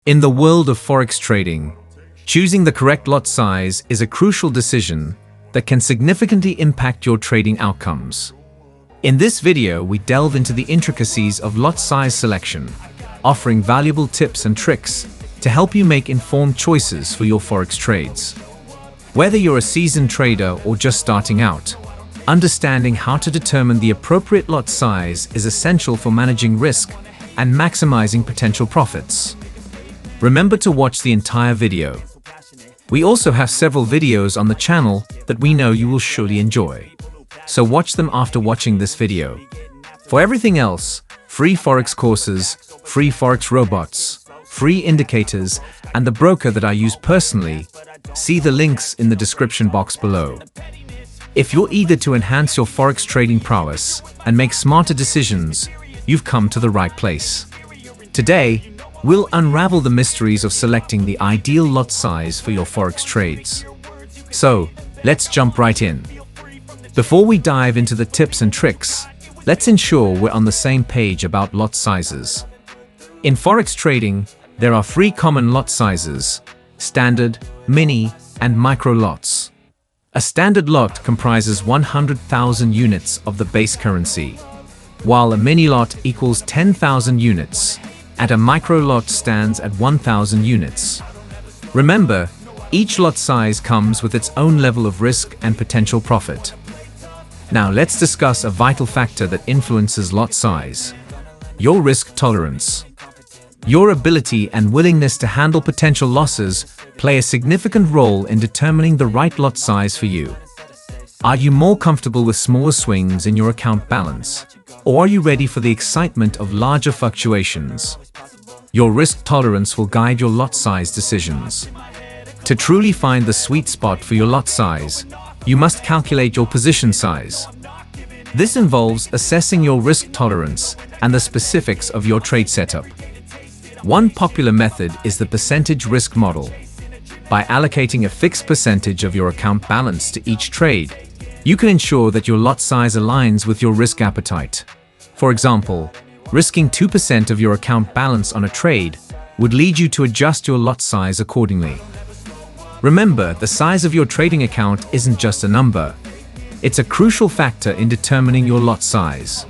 In the world of forex trading, choosing the correct lot size is a crucial decision that can significantly impact your trading outcomes. In this video, we delve into the intricacies of lot size selection, offering valuable tips and tricks to help you make informed choices for your forex trades. Whether you're a seasoned trader or just starting out, understanding how to determine the appropriate lot size is essential for managing risk and maximizing potential profits. Remember to watch the entire video. We also have several videos on the channel that we know you will surely enjoy. So watch them after watching this video. For everything else, free forex courses, free forex robots, free indicators, and the broker that I use personally, see the links in the description box below. If you're eager to enhance your forex trading prowess and make smarter decisions, you've come to the right place. Today, we'll unravel the mysteries of selecting the ideal lot size for your forex trades. So, let's jump right in. Before we dive into the tips and tricks, let's ensure we're on the same page about lot sizes. In forex trading, there are three common lot sizes: standard, mini, and micro lots. A standard lot comprises 100,000 units of the base currency, while a mini lot equals 10,000 units, and a micro lot stands at 1,000 units. Remember, each lot size comes with its own level of risk and potential profit. Now let's discuss a vital factor that influences lot size: your risk tolerance. Your ability and willingness to handle potential losses play a significant role in determining the right lot size for you. Are you more comfortable with smaller swings in your account balance, or are you ready for the excitement of larger fluctuations? Your risk tolerance will guide your lot size decisions. To truly find the sweet spot for your lot size, you must calculate your position size. This involves assessing your risk tolerance and the specifics of your trade setup. One popular method is the percentage risk model. By allocating a fixed percentage of your account balance to each trade, you can ensure that your lot size aligns with your risk appetite. For example, risking 2% of your account balance on a trade would lead you to adjust your lot size accordingly. Remember, the size of your trading account isn't just a number. It's a crucial factor in determining your lot size.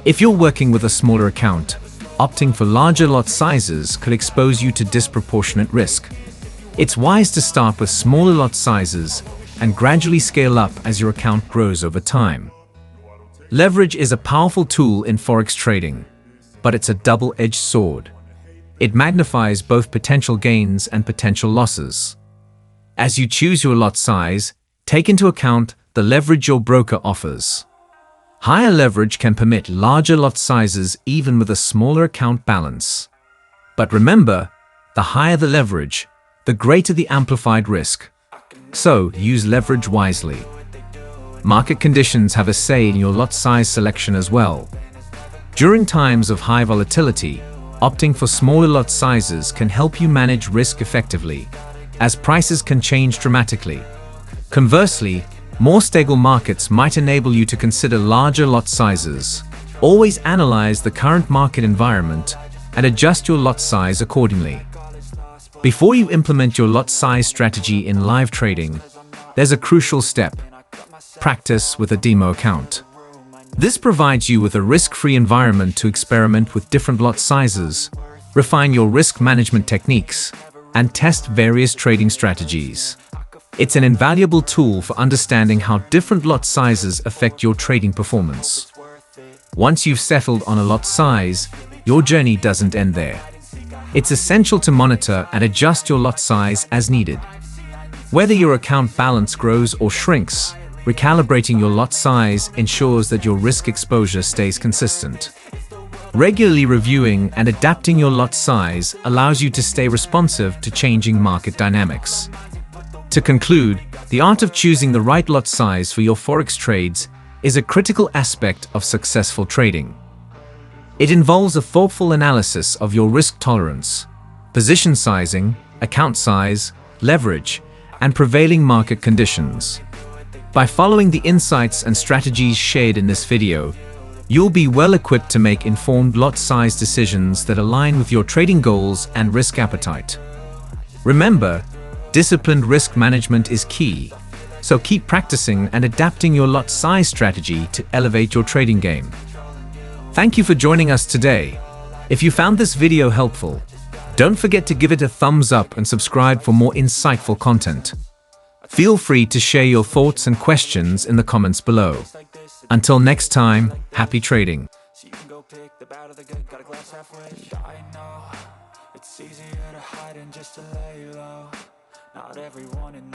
If you're working with a smaller account, opting for larger lot sizes could expose you to disproportionate risk. It's wise to start with smaller lot sizes and gradually scale up as your account grows over time. Leverage is a powerful tool in forex trading, but it's a double-edged sword. It magnifies both potential gains and potential losses. As you choose your lot size, take into account the leverage your broker offers. Higher leverage can permit larger lot sizes even with a smaller account balance. But remember, the higher the leverage, the greater the amplified risk. So, use leverage wisely. Market conditions have a say in your lot size selection as well. During times of high volatility, opting for smaller lot sizes can help you manage risk effectively, as prices can change dramatically. Conversely, more stable markets might enable you to consider larger lot sizes. Always analyze the current market environment and adjust your lot size accordingly. Before you implement your lot size strategy in live trading, there's a crucial step: practice with a demo account. This provides you with a risk-free environment to experiment with different lot sizes, refine your risk management techniques, and test various trading strategies. It's an invaluable tool for understanding how different lot sizes affect your trading performance. Once you've settled on a lot size, your journey doesn't end there. It's essential to monitor and adjust your lot size as needed. Whether your account balance grows or shrinks, recalibrating your lot size ensures that your risk exposure stays consistent. Regularly reviewing and adapting your lot size allows you to stay responsive to changing market dynamics. To conclude, the art of choosing the right lot size for your forex trades is a critical aspect of successful trading. It involves a thoughtful analysis of your risk tolerance, position sizing, account size, leverage, and prevailing market conditions. By following the insights and strategies shared in this video, you'll be well equipped to make informed lot size decisions that align with your trading goals and risk appetite. Remember, disciplined risk management is key, so keep practicing and adapting your lot size strategy to elevate your trading game. Thank you for joining us today. If you found this video helpful, don't forget to give it a thumbs up and subscribe for more insightful content. Feel free to share your thoughts and questions in the comments below. Until next time, happy trading. It's easier to hide than just to lay low. Not everyone in